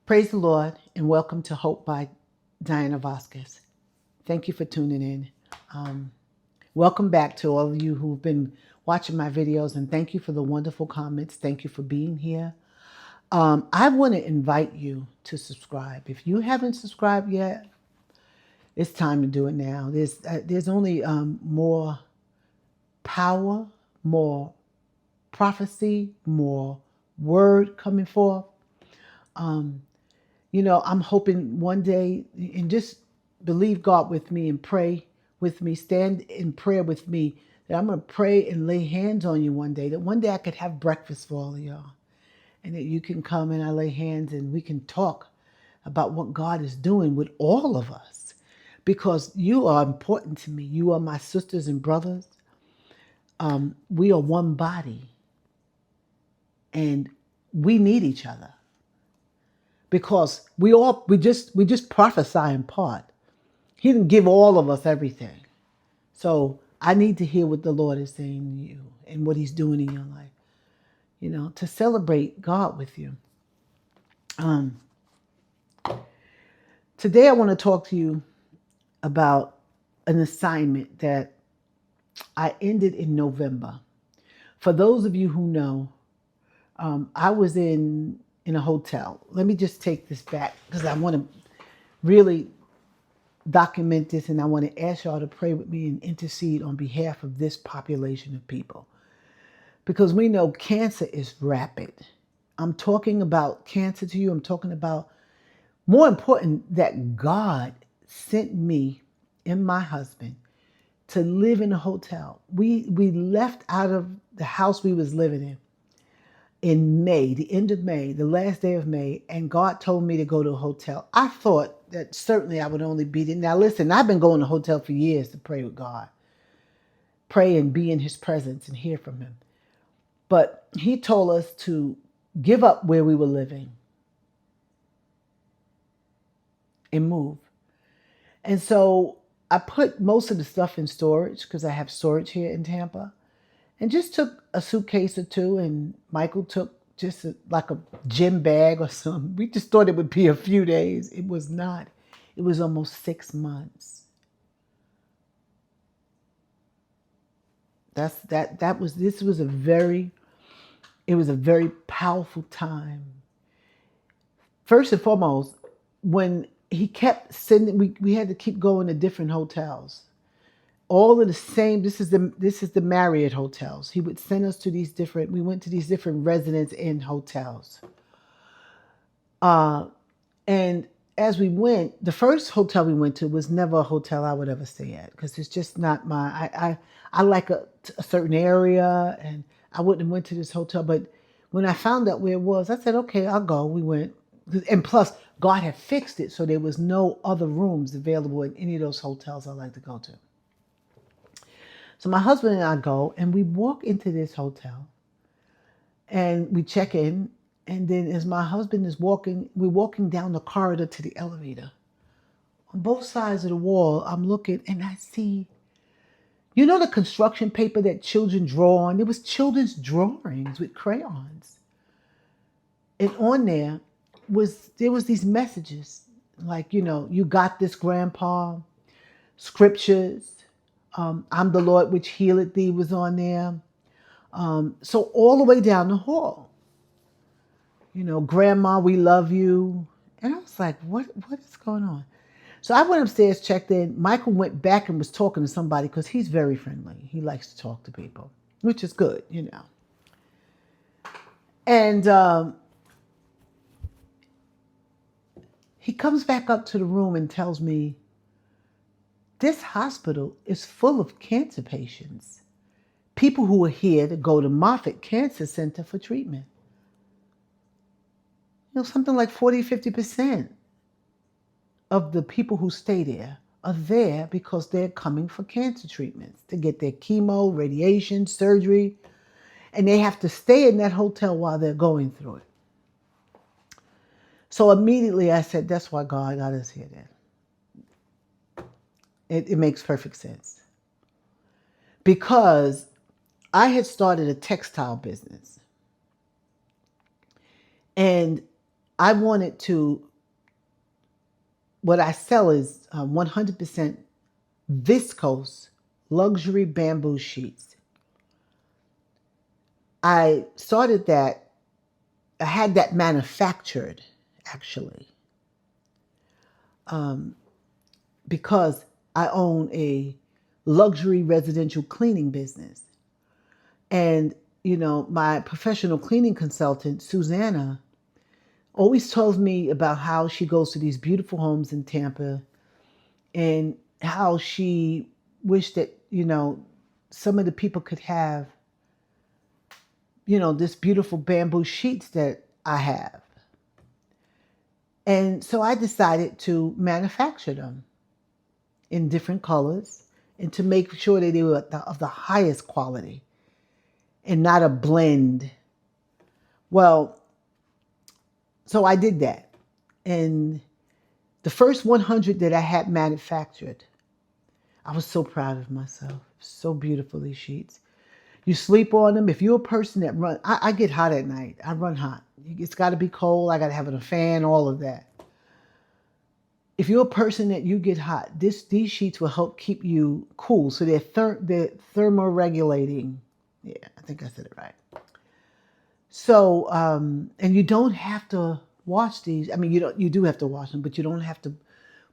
Praise the Lord and welcome to Hope by Diana Vasquez. Thank you for tuning in. Um, Welcome back to all of you who've been watching my videos, and thank you for the wonderful comments. Thank you for being here. I want to invite you to subscribe. If you haven't subscribed yet, it's time to do it now. There's only more power, more prophecy, more word coming forth. Um, I'm hoping one day, and just believe God with me and pray with me, stand in prayer with me, that I'm going to pray and lay hands on you one day, that one day I could have breakfast for all of y'all, and that you can come and I lay hands and we can talk about what God is doing with all of us, because you are important to me. You are my sisters and brothers. We are one body, and we need each other, because we just prophesy in part. He didn't give all of us everything. So I need to hear what the Lord is saying to you and what he's doing in your life, to celebrate God with you. Um, Today I want to talk to you about an assignment that I ended in November. For those of you who know, I was in a hotel. Let me just take this back because I want to really document this, and I want to ask y'all to pray with me and intercede on behalf of this population of people, because we know cancer is rapid. I'm talking about cancer to you. I'm talking about, more important, that God sent me and my husband to live in a hotel. We left out of the house we was living in May, the end of May, the last day of May, and God told me to go to a hotel. I thought that certainly I would only be there. Now listen, I've been going to a hotel for years to pray with God, pray and be in his presence and hear from him. But he told us to give up where we were living and move. And so I put most of the stuff in storage because I have storage here in Tampa, and just took a suitcase or two, and Michael took just like a gym bag or something. We just thought it would be a few days. It was not. It was almost 6 months. This was a very, it was a very powerful time. First and foremost, when he kept sending, we had to keep going to different hotels. All of the same. This is the Marriott hotels. He would send us to these different. We went to these different Residence Inn hotels. And as we went, the first hotel we went to was never a hotel I would ever stay at, because it's just not my. I like a certain area, and I wouldn't have went to this hotel. But when I found out where it was, I said, okay, I'll go. We went, and plus God had fixed it, so there was no other rooms available in any of those hotels I like to go to. So my husband and I go, and we walk into this hotel, and we check in. And then as my husband is walking, we're walking down the corridor to the elevator. On both sides of the wall, I'm looking, and I see, the construction paper that children draw on? It was children's drawings with crayons. And on there was these messages like, you got this, grandpa, scriptures. I'm the Lord which healeth thee was on there. So all the way down the hall, grandma, we love you. And I was like, what is going on? So I went upstairs, checked in. Michael went back and was talking to somebody, because he's very friendly. He likes to talk to people, which is good. And he comes back up to the room and tells me, this hospital is full of cancer patients, people who are here to go to Moffitt Cancer Center for treatment. Something like 40-50% of the people who stay there are there because they're coming for cancer treatments, to get their chemo, radiation, surgery, and they have to stay in that hotel while they're going through it. So immediately I said, that's why God got us here then. It makes perfect sense. Because I had started a textile business. And I wanted to, what I sell is 100% viscose luxury bamboo sheets. I started that, I had that manufactured actually, um, because I own a luxury residential cleaning business. And, my professional cleaning consultant, Susanna, always tells me about how she goes to these beautiful homes in Tampa and how she wished that, some of the people could have, this beautiful bamboo sheets that I have. And so I decided to manufacture them in different colors and to make sure that they were of the highest quality and not a blend. Well, so I did that. And the first 100 that I had manufactured, I was so proud of myself. So beautiful, these sheets. You sleep on them. If you're a person that I get hot at night. I run hot. It's got to be cold. I got to have a fan, all of that. If you're a person that you get hot, these sheets will help keep you cool. So they're thermoregulating. Yeah, I think I said it right. So, and you don't have to wash these. I mean, you do have to wash them, but you don't have to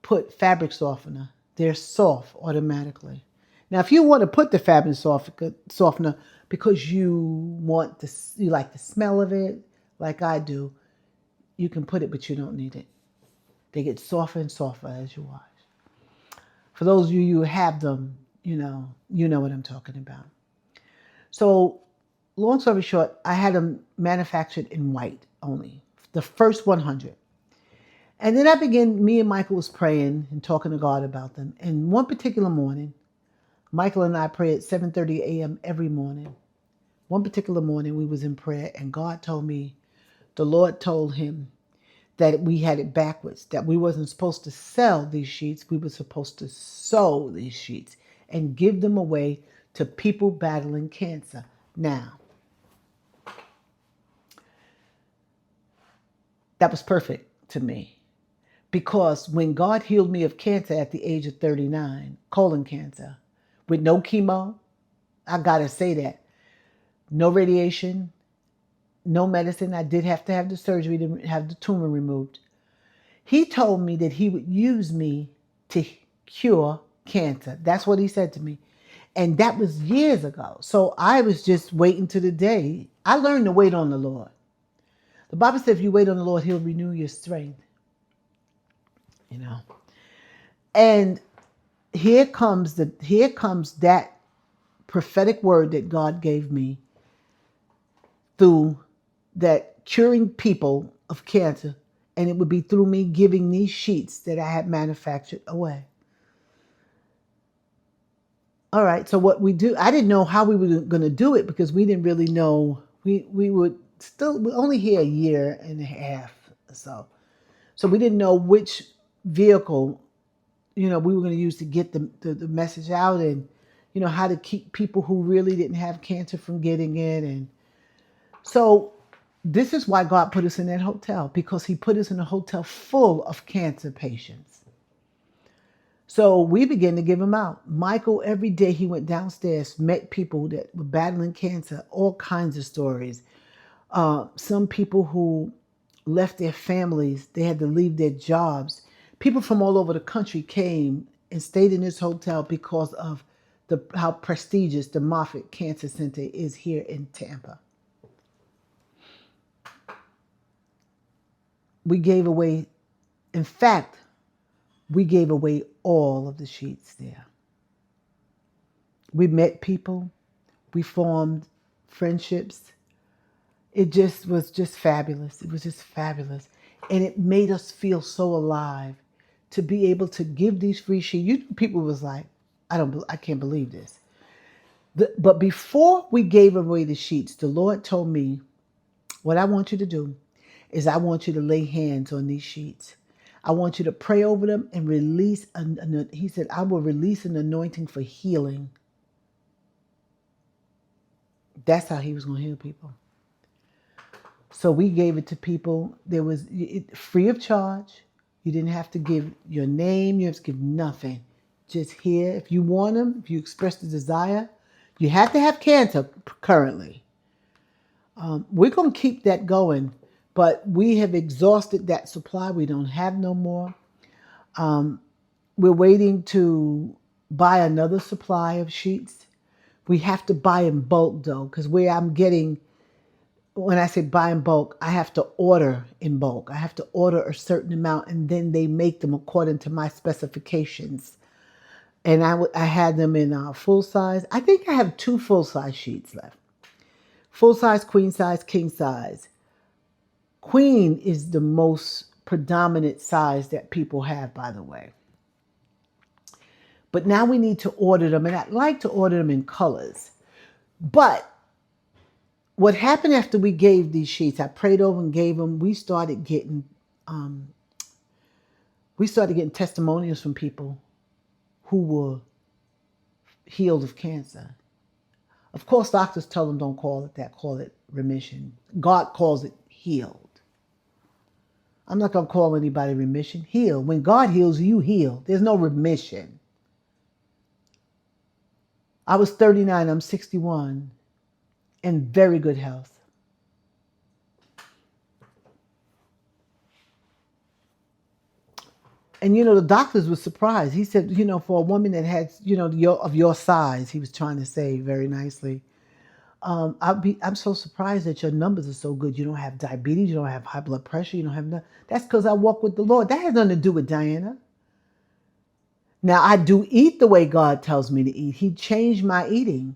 put fabric softener. They're soft automatically. Now, if you want to put the fabric softener because you like the smell of it, like I do, you can put it, but you don't need it. They get softer and softer as you wash. For those of you who have them, you know what I'm talking about. So, long story short, I had them manufactured in white only, the first 100. And then me and Michael was praying and talking to God about them. And one particular morning, Michael and I pray at 7:30 a.m. every morning. One particular morning we was in prayer and God told me, the Lord told him that we had it backwards, that we wasn't supposed to sell these sheets. We were supposed to sew these sheets and give them away to people battling cancer. Now, that was perfect to me. Because when God healed me of cancer at the age of 39, colon cancer, with no chemo, I gotta say that. No radiation, no medicine. I did have to have the surgery to have the tumor removed. He told me that he would use me to cure cancer. That's what he said to me. And that was years ago. So I was just waiting to the day. I learned to wait on the Lord. The Bible says if you wait on the Lord, he'll renew your strength. And here comes that prophetic word that God gave me through that curing people of cancer, and it would be through me giving these sheets that I had manufactured away. All right, so what we do, I didn't know how we were going to do it because we didn't really know. We we're only here a year and a half or so we didn't know which vehicle we were going to use to get the message out, and how to keep people who really didn't have cancer from getting it. And so this is why God put us in that hotel, because he put us in a hotel full of cancer patients. So we began to give them out. Michael, every day he went downstairs, met people that were battling cancer, all kinds of stories. Some people who left their families, they had to leave their jobs. People from all over the country came and stayed in this hotel because of how prestigious the Moffitt Cancer Center is here in Tampa. We gave away, in fact, we gave away all of the sheets there. We met people. We formed friendships. It was just fabulous. It was just fabulous. And it made us feel so alive to be able to give these free sheets. People was like, I can't believe this. But before we gave away the sheets, the Lord told me, what I want you to do is I want you to lay hands on these sheets. I want you to pray over them and release. He said, I will release an anointing for healing. That's how he was going to heal people. So we gave it to people. There was free of charge. You didn't have to give your name. You have to give nothing. Just here, if you want them, if you express the desire, you have to have cancer currently. We're going to keep that going, but we have exhausted that supply. We don't have no more. We're waiting to buy another supply of sheets. We have to buy in bulk though, because where I'm getting, when I say buy in bulk, I have to order in bulk. I have to order a certain amount and then they make them according to my specifications. And I had them in full size. I think I have 2 full size sheets left. Full size, queen size, king size. Queen is the most predominant size that people have, by the way. But now we need to order them, and I'd like to order them in colors. But what happened after we gave these sheets, I prayed over and gave them, we started getting testimonials from people who were healed of cancer. Of course, doctors tell them don't call it that, call it remission. God calls it healed. I'm not going to call anybody remission. Heal. When God heals, you heal. There's no remission. I was 39, I'm 61, in very good health. And, the doctors were surprised. He said, for a woman that had, of your size, he was trying to say very nicely, I'm so surprised that your numbers are so good. You don't have diabetes. You don't have high blood pressure. You don't have nothing. That's because I walk with the Lord. That has nothing to do with Diana. Now, I do eat the way God tells me to eat. He changed my eating,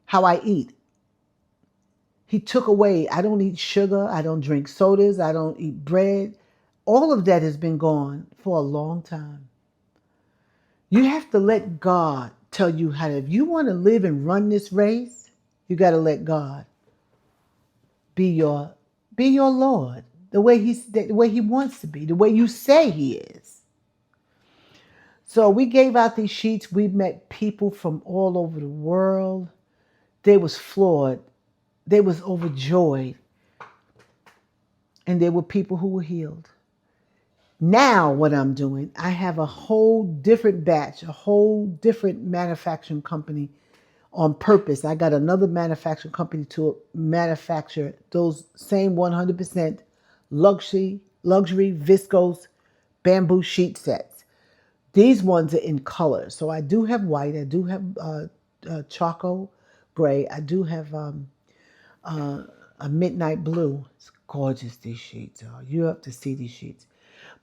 how I eat. He took away, I don't eat sugar. I don't drink sodas. I don't eat bread. All of that has been gone for a long time. You have to let God tell you how to, if you want to live and run this race, you got to let God be your Lord, the way he wants to be, the way you say he is. So we gave out these sheets. We met people from all over the world. They was floored. They was overjoyed. And there were people who were healed. Now what I'm doing, I have a whole different batch, a whole different manufacturing company on purpose. I got another manufacturing company to manufacture those same 100% luxury viscose bamboo sheet sets. These ones are in colors. So I do have white. I do have charcoal gray. I do have a midnight blue. It's gorgeous, these sheets are. You have to see these sheets.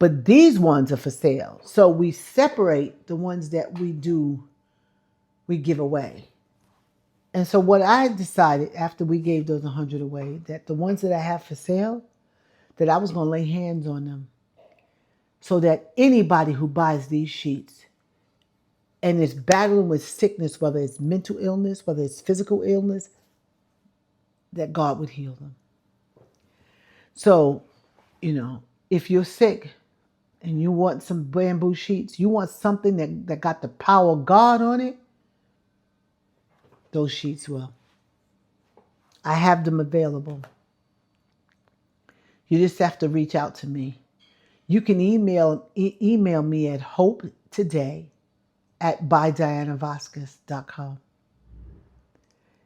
But these ones are for sale. So we separate the ones that we give away. And so what I decided after we gave those 100 away, that the ones that I have for sale, that I was going to lay hands on them so that anybody who buys these sheets and is battling with sickness, whether it's mental illness, whether it's physical illness, that God would heal them. So, if you're sick and you want some bamboo sheets, you want something that got the power of God on it, those sheets will. I have them available. You just have to reach out to me. You can email me at hopetoday@bydianavasquez.com.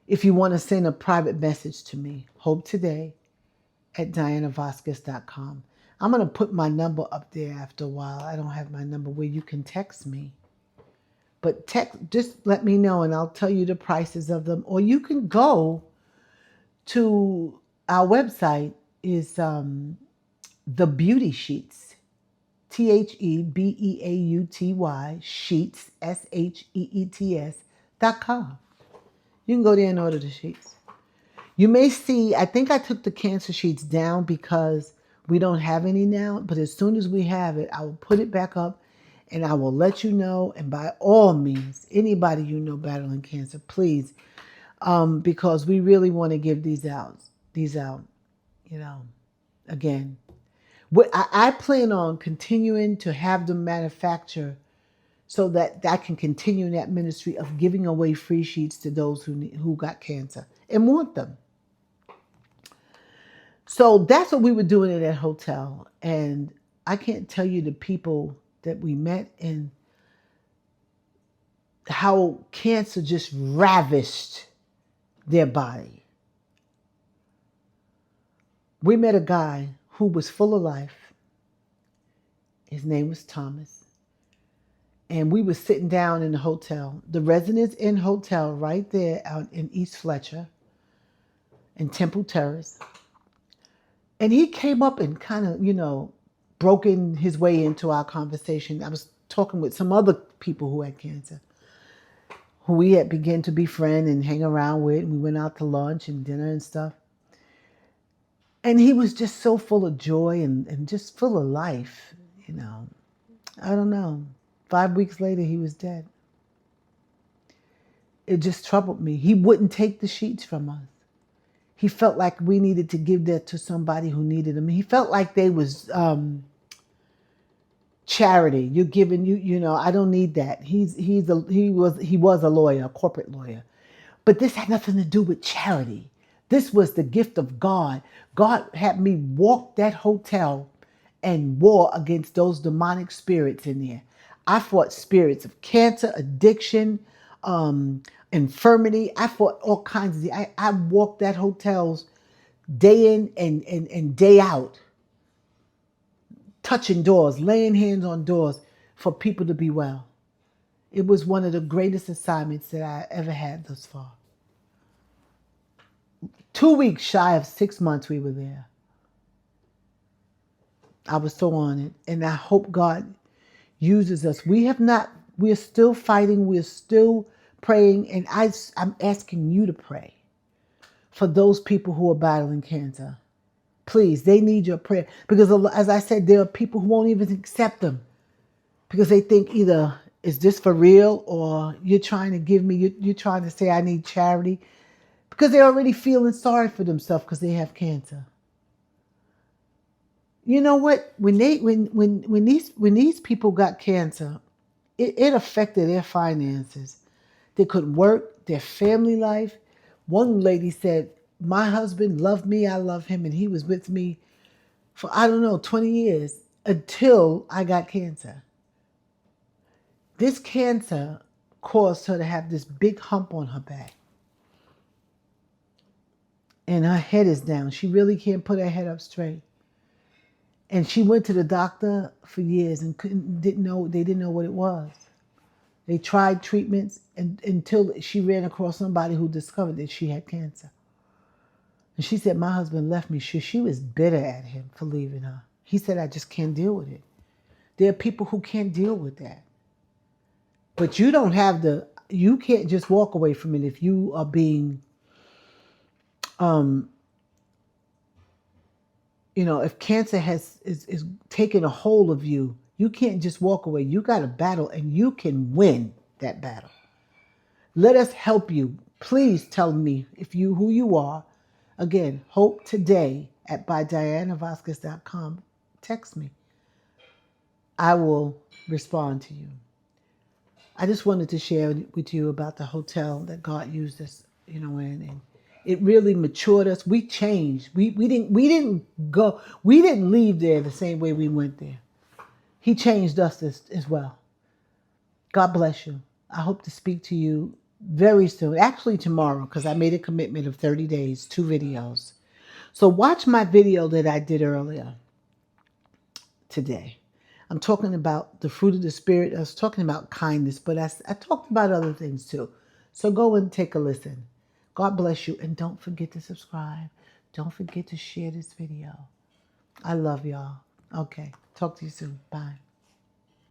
If you want to send a private message to me, hopetoday@dianavasquez.com. I'm going to put my number up there after a while. I don't have my number where you can text me. But just let me know and I'll tell you the prices of them. Or you can go to our website, is The Beauty Sheets. THEBEAUTY sheets, SHEETS.com. You can go there and order the sheets. You may see, I think I took the cancer sheets down because we don't have any now, but as soon as we have it, I will put it back up and I will let you know. And by all means, anybody battling cancer, please, because we really want to give these out, again. I plan on continuing to have them manufacture so that I can continue in that ministry of giving away free sheets to those who got cancer and want them. So that's what we were doing in that hotel. And I can't tell you the people that we met and how cancer just ravished their body. We met a guy who was full of life. His name was Thomas. And we were sitting down in the hotel, the Residence Inn Hotel right there out in East Fletcher in Temple Terrace. And he came up and kind of, broken his way into our conversation. I was talking with some other people who had cancer, who we had begun to befriend and hang around with. And we went out to lunch and dinner and stuff. And he was just so full of joy and just full of life, I don't know. 5 weeks later, he was dead. It just troubled me. He wouldn't take the sheets from us. He felt like we needed to give that to somebody who needed them. He felt like they was charity. You're giving I don't need that. He was a lawyer, a corporate lawyer. But this had nothing to do with charity. This was the gift of God. God had me walk that hotel and war against those demonic spirits in there. I fought spirits of cancer, addiction, infirmity. I fought all kinds of I walked that hotels day in and day out, touching doors, laying hands on doors for people to be well. It was one of the greatest assignments that I ever had thus far. 2 weeks shy of 6 months we were there. I was so honored, and I hope God uses us. We're still fighting, we're still praying, and I'm asking you to pray for those people who are battling cancer. Please, they need your prayer. Because as I said, there are people who won't even accept them because they think either, is this for real, or you're trying to give me, you're trying to say I need charity, because they're already feeling sorry for themselves because they have cancer. You know what? When these people got cancer, it affected their finances. They couldn't work, their family life. One lady said, my husband loved me, I love him, and he was with me for, 20 years until I got cancer. This cancer caused her to have this big hump on her back. And her head is down. She really can't put her head up straight. And she went to the doctor for years and they didn't know what it was. They tried treatments until she ran across somebody who discovered that she had cancer. And she said, my husband left me. She was bitter at him for leaving her. He said, I just can't deal with it. There are people who can't deal with that. But you can't just walk away from it if you are being, if cancer is taking a hold of you, you can't just walk away. You got to battle, and you can win that battle. Let us help you. Please tell me who you are. Again, hope today at bydianavasquez.com. Text me. I will respond to you. I just wanted to share with you about the hotel that God used us, in, and it really matured us. We changed. We didn't leave there the same way we went there. He changed us as well. God bless you. I hope to speak to you very soon. Actually tomorrow, because I made a commitment of 30 days, 2 videos. So watch my video that I did earlier today. I'm talking about the fruit of the Spirit. I was talking about kindness, but I talked about other things too. So go and take a listen. God bless you. And don't forget to subscribe. Don't forget to share this video. I love y'all. Okay. Talk to you soon. Bye.